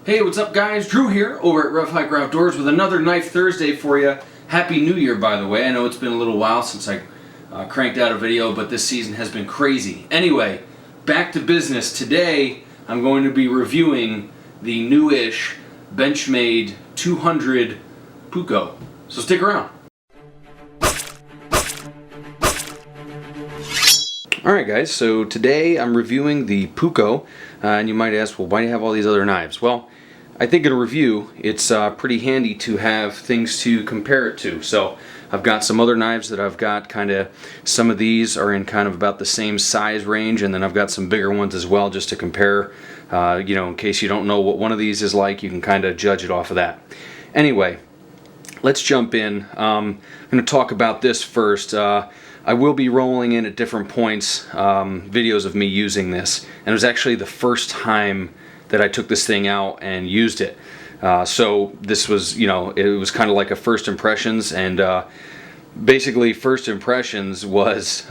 Hey, what's up guys? Drew here over at RevHiker Outdoors with another Knife Thursday for you. Happy New Year, by the way. I know it's been a little while since I cranked out a video, but this season has been crazy. Anyway, back to business. Today, I'm going to be reviewing the newish Benchmade 200 Puko. So stick around. Alright guys, so today I'm reviewing the Puko, and you might ask, well, why do you have all these other knives? Well, I think in a review, it's pretty handy to have things to compare it to. So I've got some other knives that I've got some of these are in kind of about the same size range, and then I've got some bigger ones as well just to compare, in case you don't know what one of these is like, you can kind of judge it off of that. Anyway, let's jump in. I'm going to talk about this first. I will be rolling in at different points videos of me using this, and it was actually the first time that I took this thing out and used it. So this was, it was kind of like a first impressions, and basically first impressions was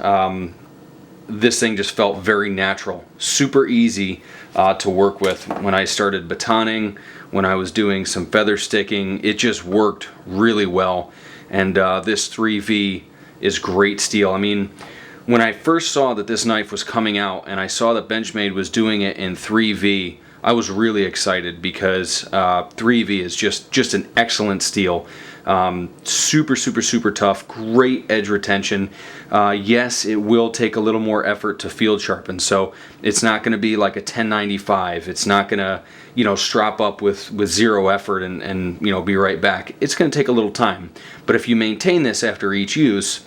this thing just felt very natural, super easy to work with. When I started batoning, when I was doing some feather sticking, it just worked really well, and this 3V is great steel. I mean, when I first saw that this knife was coming out and I saw that Benchmade was doing it in 3V, I was really excited because 3V is just an excellent steel. Super tough, great edge retention. Yes, it will take a little more effort to field sharpen, so it's not going to be like a 1095. It's not going to, strop up with zero effort and be right back. It's going to take a little time, but if you maintain this after each use,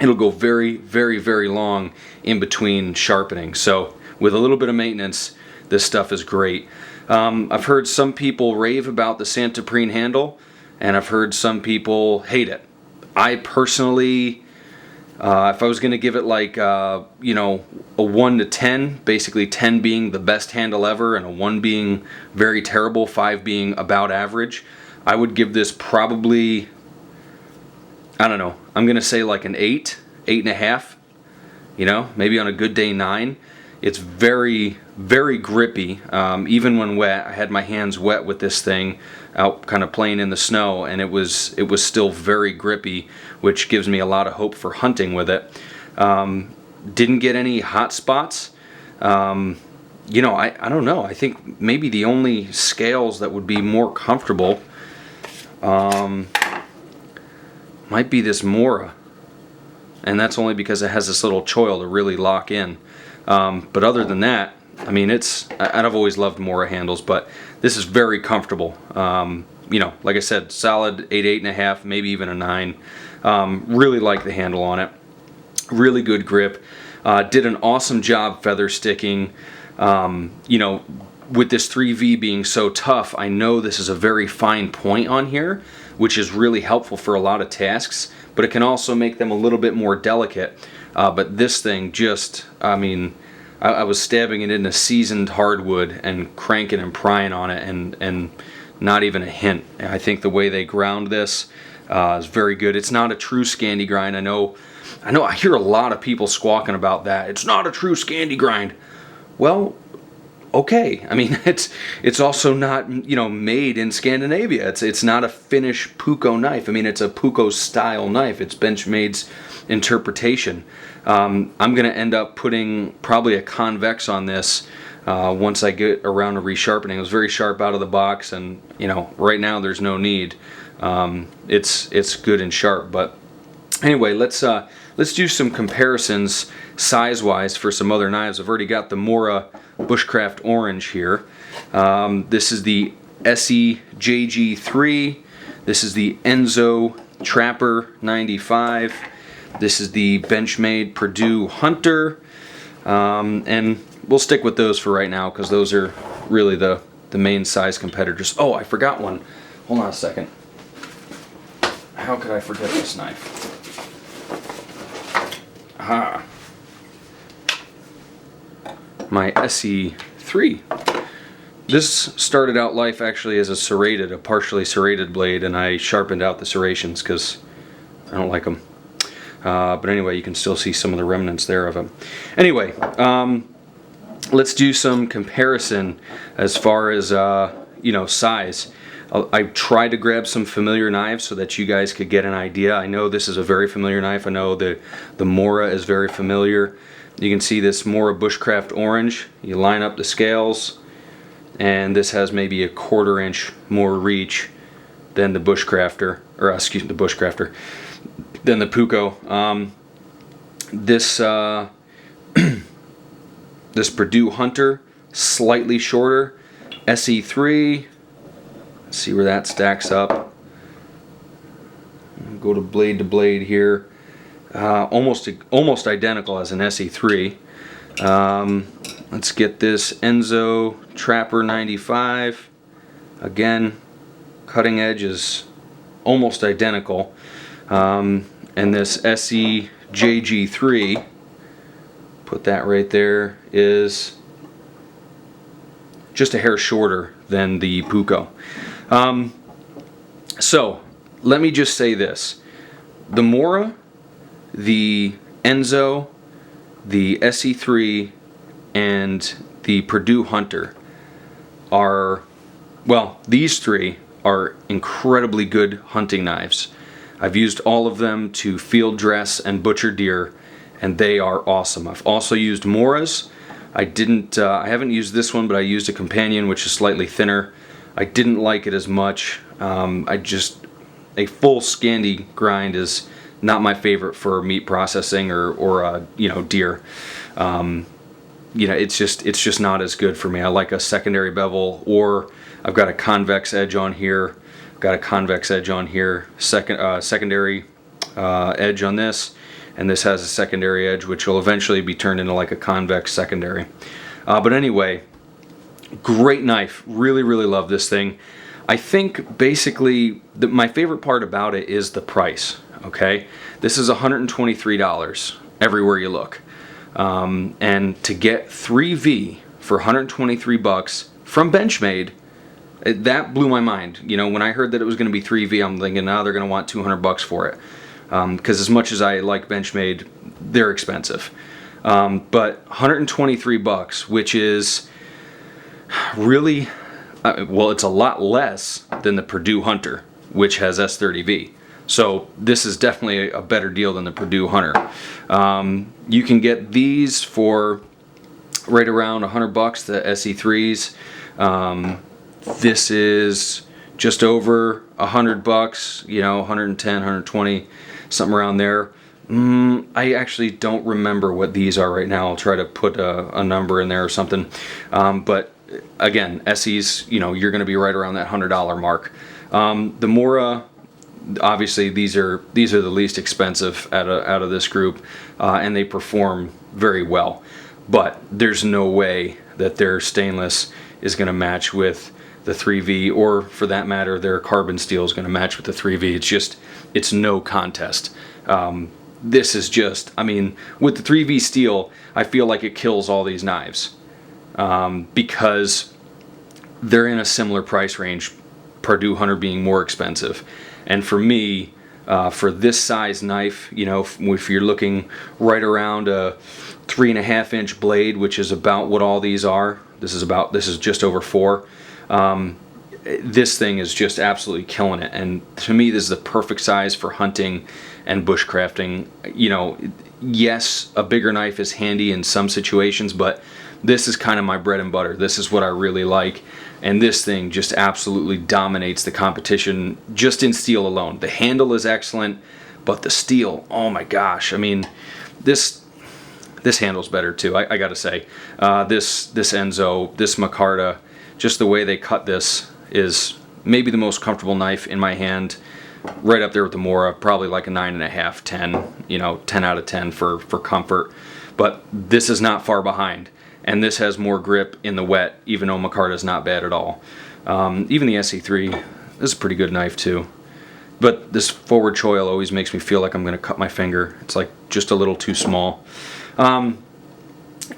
it'll go very long in between sharpening. So with a little bit of maintenance, this stuff is great. I've heard some people rave about the Santoprene handle, and I've heard some people hate it. I personally, if I was going to give it like, a 1 to 10, basically 10 being the best handle ever and a 1 being very terrible, 5 being about average, I would give this probably, I don't know, I'm going to say like an 8, 8.5, maybe on a good day 9. It's very grippy, even when wet. I had my hands wet with this thing out kind of playing in the snow, and it was still very grippy, which gives me a lot of hope for hunting with it. Didn't get any hot spots. I don't know. I think maybe the only scales that would be more comfortable might be this Mora, and that's only because it has this little choil to really lock in. But other than that, I mean, I've always loved Mora handles, but this is very comfortable. Like I said, solid 8, 8.5, maybe even a 9. Really like the handle on it. Really good grip. Did an awesome job feather sticking. With this 3V being so tough, I know this is a very fine point on here, which is really helpful for a lot of tasks, but it can also make them a little bit more delicate. But this thing just, I was stabbing it into seasoned hardwood and cranking and prying on it, and not even a hint. I think the way they ground this is very good. It's not a true Scandi grind. I know I hear a lot of people squawking about that. It's not a true Scandi grind. Well, okay. I mean, it's also not, made in Scandinavia. It's not a Finnish Puukko knife. I mean, it's a Puukko style knife. It's Benchmade's interpretation. I'm going to end up putting probably a convex on this once I get around to resharpening. It was very sharp out of the box, and right now there's no need. It's good and sharp, but anyway, let's do some comparisons size-wise for some other knives. I've already got the Mora Bushcraft Orange here. This is the SE JG3. This is the Enzo Trapper 95. This is the Benchmade Purdue Hunter, and we'll stick with those for right now because those are really the main size competitors. Oh, I forgot one. Hold on a second. How could I forget this knife? Aha. My SE3. This started out life actually as a partially serrated blade, and I sharpened out the serrations because I don't like them. But anyway, you can still see some of the remnants there of them. Anyway, let's do some comparison as far as size. I tried to grab some familiar knives so that you guys could get an idea. I know this is a very familiar knife. I know the Mora is very familiar. You can see this Mora Bushcraft Orange. You line up the scales, and this has maybe a 1/4 inch more reach than the Bushcrafter, or excuse me, the Bushcrafter, than the Puko. This Purdue Hunter, slightly shorter, SE3. Let's see where that stacks up. Go to blade here. Almost identical as an SE3. Let's get this Enzo Trapper 95. Again, cutting edge is almost identical. And this SE JG3, put that right there, is just a hair shorter than the Puko. So let me just say this: the Mora, the Enzo, the SE3, and the Purdue Hunter are, well, these three are incredibly good hunting knives. I've used all of them to field dress and butcher deer, and they are awesome. I've also used Moras. I haven't used this one, but I used a companion which is slightly thinner. I didn't like it as much. A full Scandi grind is not my favorite for meat processing or deer. It's just not as good for me. I like a secondary bevel, or I've got a convex edge on here. Secondary edge on this, and this has a secondary edge which will eventually be turned into like a convex secondary. But anyway, great knife. Really love this thing. I think basically my favorite part about it is the price. Okay, this is $123 everywhere you look, and to get 3V for $123 from Benchmade, that blew my mind. When I heard that it was going to be 3V, I'm thinking, now they're going to want $200 for it, because as much as I like Benchmade, they're expensive. But $123, which is really, it's a lot less than the Purdue Hunter, which has S30V. So this is definitely a better deal than the Purdue Hunter. You can get these for right around $100, the SE3s. This is just over $100, 110, 120, something around there. I actually don't remember what these are right now. I'll try to put a number in there or something. But again, SEs, you're going to be right around that $100 mark. The Mora, obviously, these are the least expensive out of this group, and they perform very well. But there's no way that their stainless is going to match with the 3V, or for that matter, their carbon steel is going to match with the 3V. It's no contest. This is just, with the 3V steel, I feel like it kills all these knives, because they're in a similar price range, Purdue Hunter being more expensive. And for me, for this size knife, if you're looking right around a 3.5 inch blade, which is about what all these are, this is just over 4. This thing is just absolutely killing it, and to me this is the perfect size for hunting and bushcrafting. Yes, a bigger knife is handy in some situations, but this is kind of my bread and butter. This is what I really like, and this thing just absolutely dominates the competition just in steel alone. The handle is excellent, but the steel, oh my gosh, this handle's better too, I gotta say. This Enzo, this Micarta, just the way they cut this is maybe the most comfortable knife in my hand, right up there with the Mora, probably like a 9.5, 10, 10 out of 10 for comfort. But this is not far behind, and this has more grip in the wet, even though Micarta is not bad at all. Even the SE3, this is a pretty good knife too. But this forward choil always makes me feel like I'm going to cut my finger. It's like just a little too small.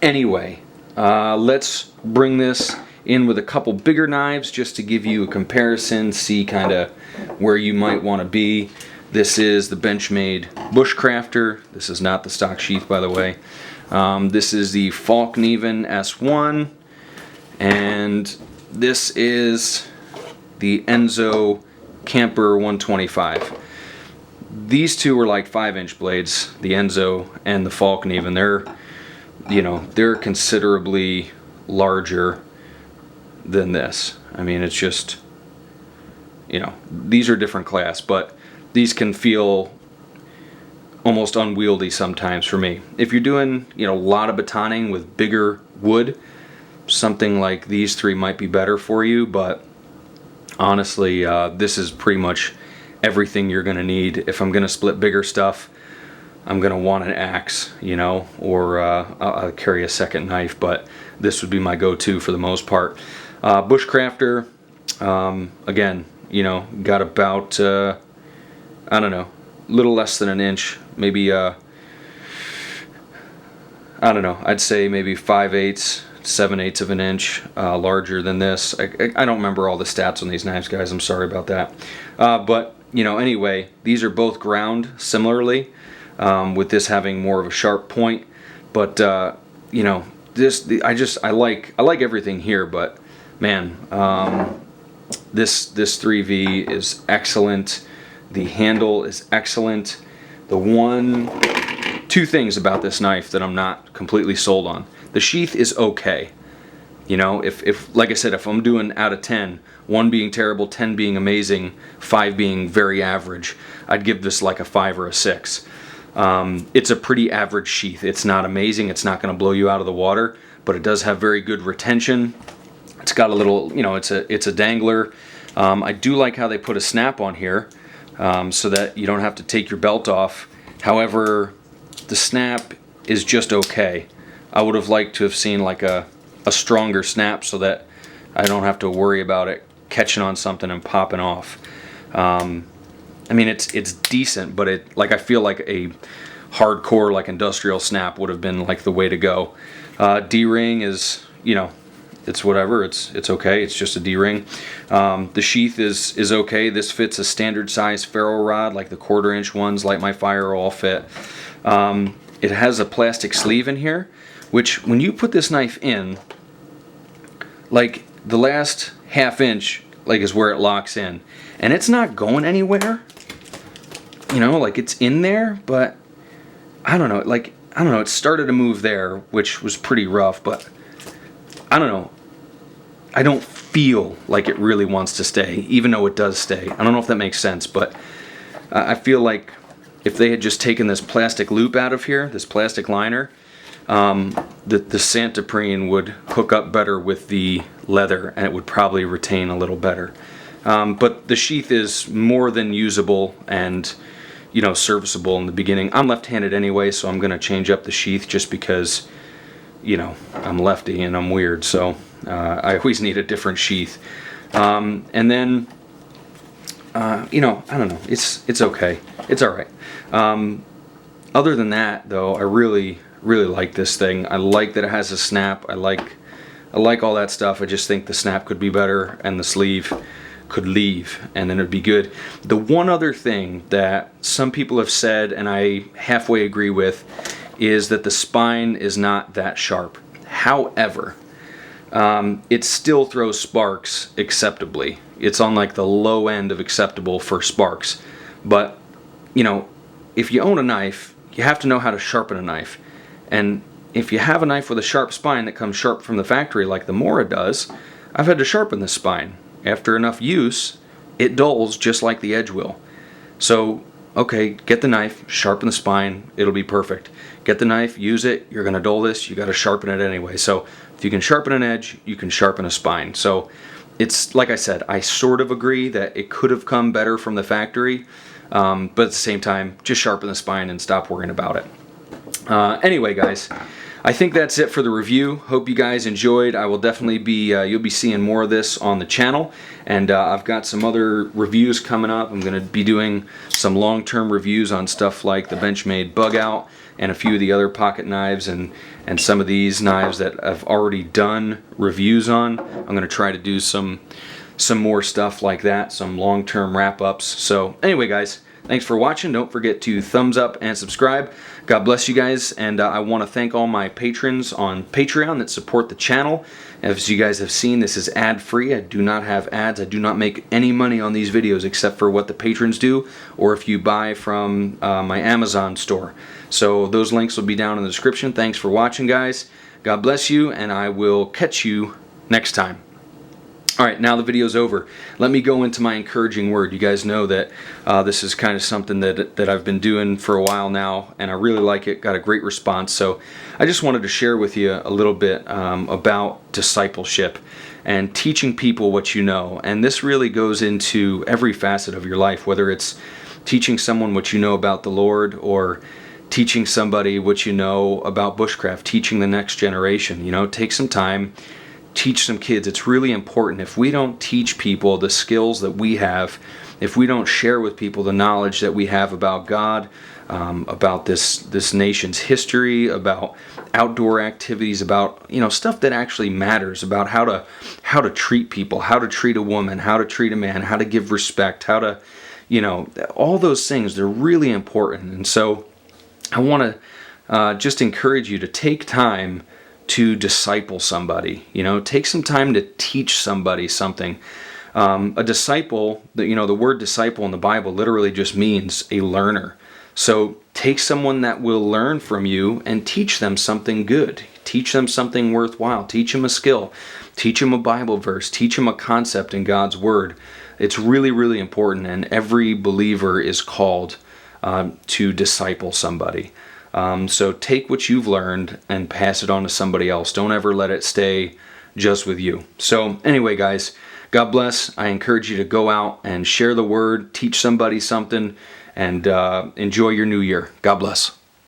Anyway, let's bring this in with a couple bigger knives just to give you a comparison, see kind of where you might want to be. This is the Benchmade Bushcrafter. This is not the stock sheath, by the way. This is the Falkneven S1, and this is the Enzo Camper 125. These two are like 5-inch blades, the Enzo and the Falcon even. They're considerably larger than this. I mean, it's just, these are different class, but these can feel almost unwieldy sometimes for me. If you're doing, a lot of batoning with bigger wood, something like these three might be better for you, but honestly, this is pretty much everything you're going to need. If I'm going to split bigger stuff, I'm going to want an axe, or I'll carry a second knife, but this would be my go-to for the most part. Bushcrafter, again, got about, I don't know, little less than an inch, maybe, I don't know, I'd say maybe 5/8, 7/8 of an inch larger than this. I don't remember all the stats on these knives, guys. I'm sorry about that. But anyway, these are both ground similarly, with this having more of a sharp point. But I like everything here. But man, this 3V is excellent. The handle is excellent. Two things about this knife that I'm not completely sold on. The sheath is okay. If like I said, if I'm doing out of 10, 1 being terrible, 10 being amazing, 5 being very average, I'd give this like a 5 or a 6. It's a pretty average sheath. It's not amazing. It's not going to blow you out of the water, but it does have very good retention. It's got a little, it's a dangler. I do like how they put a snap on here, so that you don't have to take your belt off. However, the snap is just okay. I would have liked to have seen like a stronger snap so that I don't have to worry about it catching on something and popping off. I mean, it's decent, but I feel like a hardcore, like industrial snap would have been like the way to go. D-ring is, it's whatever. It's okay. It's just a D-ring. The sheath is okay. This fits a standard size ferro rod, like the 1/4-inch ones, Light My Fire, all fit. It has a plastic sleeve in here, which when you put this knife in, like the last 1/2 inch, like is where it locks in, and it's not going anywhere. Like it's in there, but I don't know. It started to move there, which was pretty rough, but I don't know. I don't feel like it really wants to stay, even though it does stay. I don't know if that makes sense, but I feel like if they had just taken this plastic loop out of here, this plastic liner, the Santoprene would hook up better with the leather, and it would probably retain a little better. But the sheath is more than usable and serviceable in the beginning. I'm left-handed anyway, so I'm going to change up the sheath just because I'm lefty and I'm weird, so I always need a different sheath. And then I don't know, it's okay, it's all right. Other than that, though, I really like this thing. I like that it has a snap. I like all that stuff. I just think the snap could be better and the sleeve could leave, and then it'd be good. The one other thing that some people have said, and I halfway agree with, is that the spine is not that sharp. However, it still throws sparks acceptably. It's on like the low end of acceptable for sparks. But, if you own a knife, you have to know how to sharpen a knife. And if you have a knife with a sharp spine that comes sharp from the factory like the Mora does, I've had to sharpen the spine. After enough use, it dulls just like the edge will. So, okay, get the knife, sharpen the spine, it'll be perfect. Get the knife, use it, you're going to dull this, you got to sharpen it anyway. So if you can sharpen an edge, you can sharpen a spine. So it's, like I said, I sort of agree that it could have come better from the factory, but at the same time, just sharpen the spine and stop worrying about it. Anyway, guys, I think that's it for the review. Hope you guys enjoyed. I will definitely be, you'll be seeing more of this on the channel, and I've got some other reviews coming up. I'm going to be doing some long-term reviews on stuff like the Benchmade Bug Out and a few of the other pocket knives, and some of these knives that I've already done reviews on. I'm going to try to do some more stuff like that, some long-term wrap-ups. So anyway, guys, thanks for watching. Don't forget to thumbs up and subscribe. God bless you guys, and I want to thank all my patrons on Patreon that support the channel. As you guys have seen, this is ad-free. I do not have ads. I do not make any money on these videos except for what the patrons do, or if you buy from my Amazon store. So those links will be down in the description. Thanks for watching, guys. God bless you, and I will catch you next time. Alright, now the video's over. Let me go into my encouraging word. You guys know that this is kind of something that I've been doing for a while now, and I really like it. Got a great response. So I just wanted to share with you a little bit about discipleship and teaching people what you know. And this really goes into every facet of your life, whether it's teaching someone what you know about the Lord, or teaching somebody what you know about bushcraft, teaching the next generation. You know, take some time. Teach some kids. It's really important. If we don't teach people the skills that we have, if we don't share with people the knowledge that we have about God, about this nation's history, about outdoor activities, about stuff that actually matters, about how to treat people, how to treat a woman, how to treat a man, how to give respect, how to all those things, they're really important. And so I want to just encourage you to take time to disciple somebody. Take some time to teach somebody something. A disciple, the word disciple in the Bible literally just means a learner. So take someone that will learn from you and teach them something good. Teach them something worthwhile. Teach them a skill. Teach them a Bible verse. Teach them a concept in God's Word. It's really, really important, and every believer is called to disciple somebody. So take what you've learned and pass it on to somebody else. Don't ever let it stay just with you. So anyway, guys, God bless. I encourage you to go out and share the word, teach somebody something, and enjoy your new year. God bless.